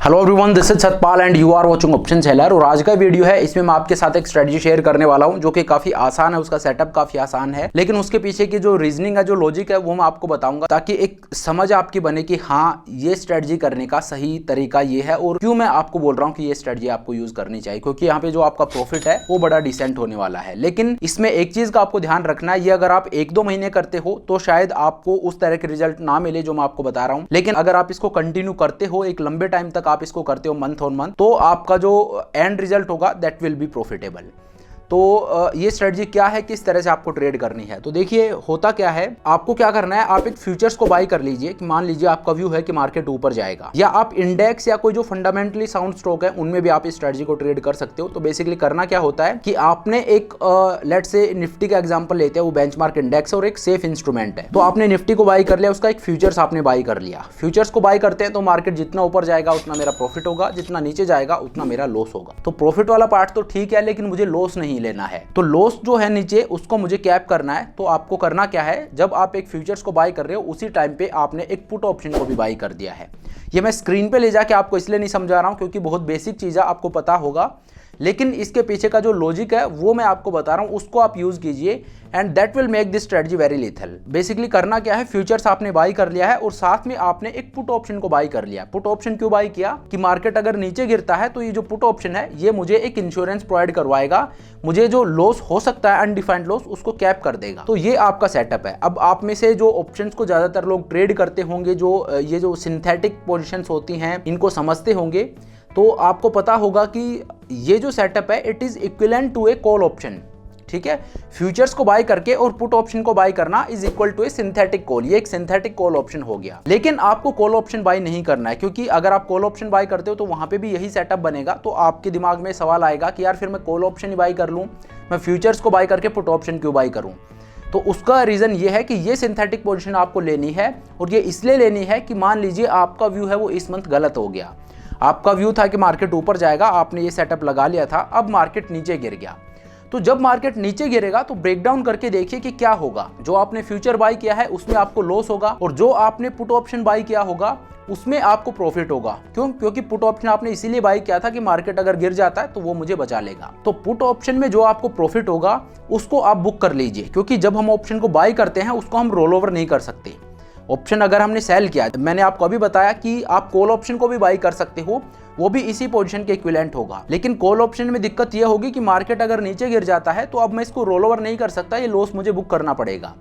Hello everyone, this is Satpal and you are watching option seller. और आज का video है, इसमें मैं आपके साथ एक स्ट्रेटजी शेयर करने वाला हूं जो कि काफी आसान है, उसका सेटअप काफी आसान है, लेकिन उसके पीछे की जो रीजनिंग है, जो लॉजिक है, वो मैं आपको बताऊंगा ताकि एक समझ आपकी बने कि हाँ ये स्ट्रेटजी करने का सही तरीका ये है और क्यों मैं आपको बोल रहा हूँ कि ये स्ट्रेटजी आपको यूज करनी चाहिए, क्योंकि यहाँ पे जो आपका प्रॉफिट है वो बड़ा डिसेंट होने वाला है। लेकिन इसमें एक चीज का आपको ध्यान रखना है, ये अगर आप 1-2 महीने करते हो तो शायद आपको उस तरह के रिजल्ट ना मिले जो मैं आपको बता रहा हूँ, लेकिन अगर आप इसको कंटिन्यू करते हो, एक लंबे टाइम तक आप इसको करते हो मंथ ऑन मंथ, तो आपका जो एंड रिजल्ट होगा दैट विल बी प्रॉफिटेबल। तो ये स्ट्रेटजी क्या है, किस तरह से आपको ट्रेड करनी है। तो देखिए होता क्या है, आपको क्या करना है, आप एक फ्यूचर्स को बाय कर लीजिए कि मान लीजिए आपका व्यू है कि मार्केट ऊपर जाएगा, या आप इंडेक्स या कोई जो फंडामेंटली साउंड स्टॉक है उनमें भी आप इस स्ट्रेटजी को ट्रेड कर सकते हो। तो बेसिकली करना क्या होता है कि आपने एक लेट्स से निफ्टी का एग्जांपल लेते हैं, वो बेंचमार्क इंडेक्स और एक सेफ इंस्ट्रूमेंट है। तो आपने निफ्टी को बाय कर लिया, उसका एक फ्यूचर्स आपने बाय कर लिया। फ्यूचर्स को बाय करते हैं तो मार्केट जितना ऊपर जाएगा उतना मेरा प्रॉफिट होगा, जितना नीचे जाएगा उतना मेरा लॉस होगा। तो प्रॉफिट वाला पार्ट तो ठीक है, लेकिन मुझे लॉस नहीं लेना है। तो लॉस जो है नीचे उसको मुझे कैप करना है। तो आपको करना क्या है, जब आप एक फ्यूचर्स को बाय कर रहे हो उसी टाइम पे आपने एक पुट ऑप्शन को भी बाय कर दिया है। ये मैं स्क्रीन पे ले जाके आपको इसलिए नहीं समझा रहा हूं क्योंकि बहुत बेसिक चीज़ है, आपको पता होगा, लेकिन इसके पीछे का जो लॉजिक है वो मैं आपको बता रहा हूं, उसको आप यूज कीजिए and that will make this strategy very lethal. Basically करना क्या है, फ्यूचर्स आपने बाय कर लिया है और साथ में आपने एक पुट ऑप्शन को बाय कर लिया। पुट ऑप्शन क्यों बाय किया कि मार्केट अगर नीचे गिरता है तो ये जो पुट ऑप्शन है ये मुझे एक इंश्योरेंस प्रोवाइड करवाएगा, मुझे जो लॉस हो सकता है अनडिफाइंड लॉस उसको कैप कर देगा। तो ये आपका सेटअप है। अब आप में से जो ऑप्शंस को ज्यादातर लोग ट्रेड करते होंगे, जो ये जो सिंथेटिक पोजीशंस होती हैं इनको समझते होंगे, तो आपको पता होगा कि ये जो सेटअप है it is equivalent to a call option. ठीक है, फ्यूचर्स को बाय करके और पुट ऑप्शन को बाय करना is equal to a synthetic call. ये एक सिंथेटिक कॉल ऑप्शन हो गया। लेकिन आपको कॉल ऑप्शन बाय नहीं करना है, क्योंकि अगर आप कॉल ऑप्शन बाय करते हो तो वहां पे भी यही सेटअप बनेगा। तो आपके दिमाग में सवाल आएगा कि यार फिर मैं कॉल ऑप्शन ही बाय कर लूं, मैं फ्यूचर्स को बाय करके पुट ऑप्शन क्यों बाय करूं। तो उसका रीजन ये है कि ये सिंथेटिक पोजीशन आपको लेनी है, और ये इसलिए लेनी है कि मान लीजिए आपका व्यू है वो इस मंथ गलत हो गया। आपका व्यू था कि मार्केट ऊपर जाएगा, आपने ये सेटअप लगा लिया था, अब मार्केट नीचे गिर गया। तो जब मार्केट नीचे गिरेगा तो ब्रेक डाउन करके देखिए कि क्या होगा। जो आपने फ्यूचर बाय किया है उसमें आपको लॉस होगा, और जो आपने पुट ऑप्शन बाय किया होगा उसमें आपको प्रॉफिट होगा। क्यों? क्योंकि पुट ऑप्शन आपने इसीलिए बाय किया था कि मार्केट अगर गिर जाता है तो वो मुझे बचा लेगा। तो पुट ऑप्शन में जो आपको प्रॉफिट होगा उसको आप बुक कर लीजिए, क्योंकि जब हम ऑप्शन को बाय करते हैं उसको हम रोल ओवर नहीं कर सकते। ऑप्शन अगर हमने सेल किया, मैंने आपको अभी बताया कि आप कॉल ऑप्शन को भी बाय कर सकते हो, वो भी इसी पोजीशन के इक्विवेलेंट होगा। लेकिन कॉल ऑप्शन में दिक्कत ये होगी कि मार्केट अगर नीचे गिर जाता है तो अब मैं इसको रोल ओवर नहीं कर सकता, ये लॉस मुझे बुक करना पड़ेगा।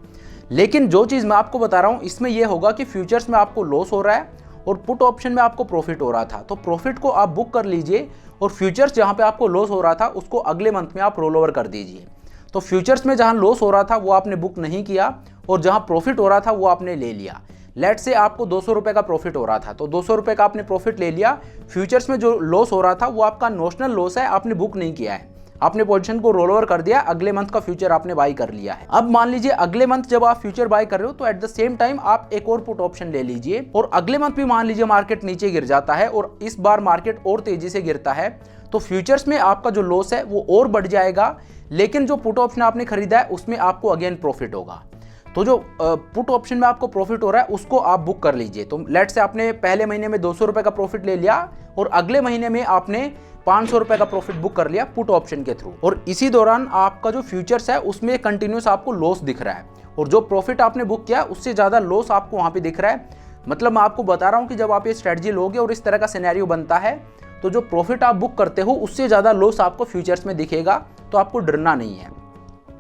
लेकिन जो चीज़ मैं आपको बता रहा हूँ इसमें यह होगा कि फ्यूचर्स में आपको लॉस हो रहा है और पुट ऑप्शन में आपको प्रॉफिट हो रहा था, तो प्रॉफिट को आप बुक कर लीजिए, और फ्यूचर्स जहाँ पे आपको लॉस हो रहा था उसको अगले मंथ में आप रोल ओवर कर दीजिए। तो फ्यूचर्स में जहाँ लॉस हो रहा था वो आपने बुक नहीं किया, और जहाँ प्रॉफिट हो रहा था वो आपने ले लिया। लेट से आपको 200 रुपये का प्रॉफिट हो रहा था, तो 200 रुपये का आपने प्रॉफिट ले लिया। फ्यूचर्स में जो लॉस हो रहा था वो आपका नोशनल लॉस है, आपने बुक नहीं किया है, आपने पोजीशन को रोल ओवर कर दिया, अगले मंथ का फ्यूचर आपने बाय कर लिया है। अब मान लीजिए अगले मंथ जब आप फ्यूचर बाय कर रहे हो तो एट द सेम टाइम आप एक और पुट ऑप्शन ले लीजिए, और अगले मंथ भी मान लीजिए मार्केट नीचे गिर जाता है और इस बार मार्केट और तेजी से गिरता है, तो फ्यूचर्स में आपका जो लॉस है वो और बढ़ जाएगा, लेकिन जो पुट ऑप्शन आपने खरीदा है उसमें आपको अगेन प्रॉफिट होगा। तो जो पुट ऑप्शन में आपको प्रॉफिट हो रहा है उसको आप बुक कर लीजिए। तो लेट से आपने पहले महीने में 200 रुपये का प्रॉफिट ले लिया और अगले महीने में आपने 500 रुपये का प्रॉफिट बुक कर लिया पुट ऑप्शन के थ्रू, और इसी दौरान आपका जो फ्यूचर्स है उसमें कंटिन्यूस आपको लॉस दिख रहा है, और जो प्रॉफिट आपने बुक किया उससे ज़्यादा लॉस आपको वहाँ पे दिख रहा है। मतलब मैं आपको बता रहा हूँ कि जब आप ये स्ट्रेटजी लोगे और इस तरह का सिनेरियो बनता है तो जो प्रॉफिट आप बुक करते हो उससे ज़्यादा लॉस आपको फ्यूचर्स में दिखेगा, तो आपको डरना नहीं है।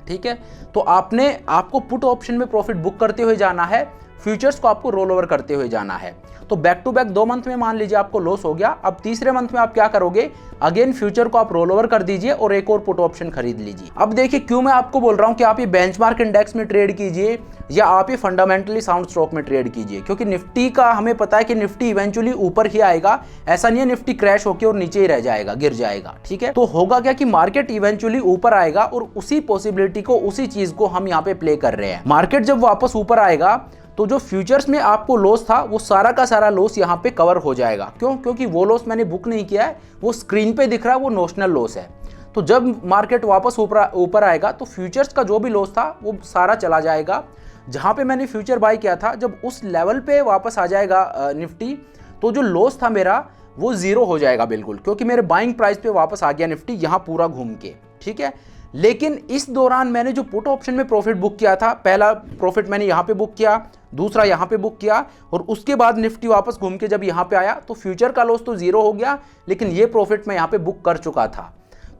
ठीक है, तो आपको पुट ऑप्शन में प्रॉफिट बुक करते हुए जाना है, फ्यूचर्स को आपको रोल ओवर करते हुए जाना है। तो बैक टू बैक 2 मंथ में मान लीजिए आपको लॉस हो गया, अब तीसरे मंथ में आप क्या करोगे, अगेन फ्यूचर को आप रोल ओवर कर दीजिए और एक और पुट ऑप्शन खरीद लीजिए। अब देखिए क्यों मैं आपको बोल रहा हूं कि आप ये बेंचमार्क इंडेक्स में ट्रेड कीजिए या आप ये फंडामेंटली साउंड स्टॉक में ट्रेड कीजिए, क्योंकि निफ्टी का हमें पता है कि निफ्टी इवेंचुअली ऊपर ही आएगा, ऐसा नहीं है निफ्टी क्रैश होकर और नीचे ही रह जाएगा, गिर जाएगा। ठीक है, तो होगा क्या कि मार्केट इवेंचुअली ऊपर आएगा, और उसी पॉसिबिलिटी को, उसी चीज को हम यहाँ पे प्ले कर रहे हैं। मार्केट जब वापस ऊपर आएगा तो जो फ्यूचर्स में आपको लॉस था वो सारा का सारा लॉस यहाँ पे कवर हो जाएगा। क्यों? क्योंकि वो लॉस मैंने बुक नहीं किया है, वो स्क्रीन पे दिख रहा है, वो नोशनल लॉस है। तो जब मार्केट वापस ऊपर आएगा तो फ्यूचर्स का जो भी लॉस था वो सारा चला जाएगा। जहाँ पे मैंने फ्यूचर बाय किया था, जब उस लेवल पे वापस आ जाएगा निफ्टी, तो जो लॉस था मेरा वो जीरो हो जाएगा बिल्कुल, क्योंकि मेरे बाइंग प्राइस पे वापस आ गया निफ्टी यहाँ पूरा घूम के, ठीक है। लेकिन इस दौरान मैंने जो पुट ऑप्शन में प्रॉफिट बुक किया था, पहला प्रॉफिट मैंने यहाँ पे बुक किया, दूसरा यहाँ पे बुक किया, और उसके बाद निफ्टी वापस घूम के जब यहाँ पे आया तो फ्यूचर का लॉस तो जीरो हो गया, लेकिन ये प्रॉफिट मैं यहाँ पे बुक कर चुका था।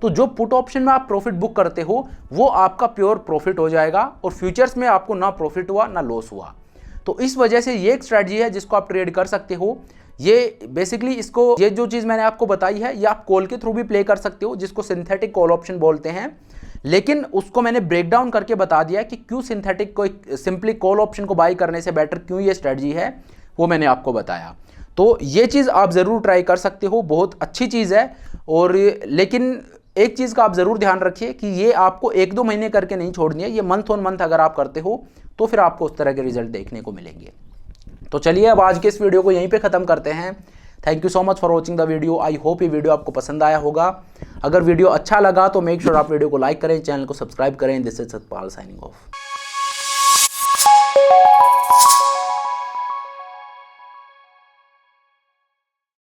तो जो पुट ऑप्शन में आप प्रॉफिट बुक करते हो वो आपका प्योर प्रॉफिट हो जाएगा, और फ्यूचर्स में आपको ना प्रॉफिट हुआ ना लॉस हुआ। तो इस वजह से ये एक स्ट्रैटेजी है जिसको आप ट्रेड कर सकते हो। ये बेसिकली इसको, ये जो चीज़ मैंने आपको बताई है ये आप कॉल के थ्रू भी प्ले कर सकते हो, जिसको सिंथेटिक कॉल ऑप्शन बोलते हैं, लेकिन उसको मैंने ब्रेक डाउन करके बता दिया कि क्यों सिंथेटिक को सिंपली कॉल ऑप्शन को बाई करने से बेटर क्यों ये स्ट्रेटजी है, वो मैंने आपको बताया। तो ये चीज़ आप ज़रूर ट्राई कर सकते हो, बहुत अच्छी चीज़ है। और लेकिन एक चीज़ का आप ज़रूर ध्यान रखिए कि ये आपको 1-2 महीने करके नहीं छोड़नी है, ये मंथ ऑन मंथ अगर आप करते हो तो फिर आपको उस तरह के रिजल्ट देखने को मिलेंगे। तो चलिए अब आज के इस वीडियो को यहीं पे ख़त्म करते हैं। Thank you so much for watching the video. I hope ये वीडियो आपको पसंद आया होगा। अगर वीडियो अच्छा लगा तो मेक श्योर आप वीडियो को लाइक करें, चैनल को सब्सक्राइब करें। This is Satpal signing off.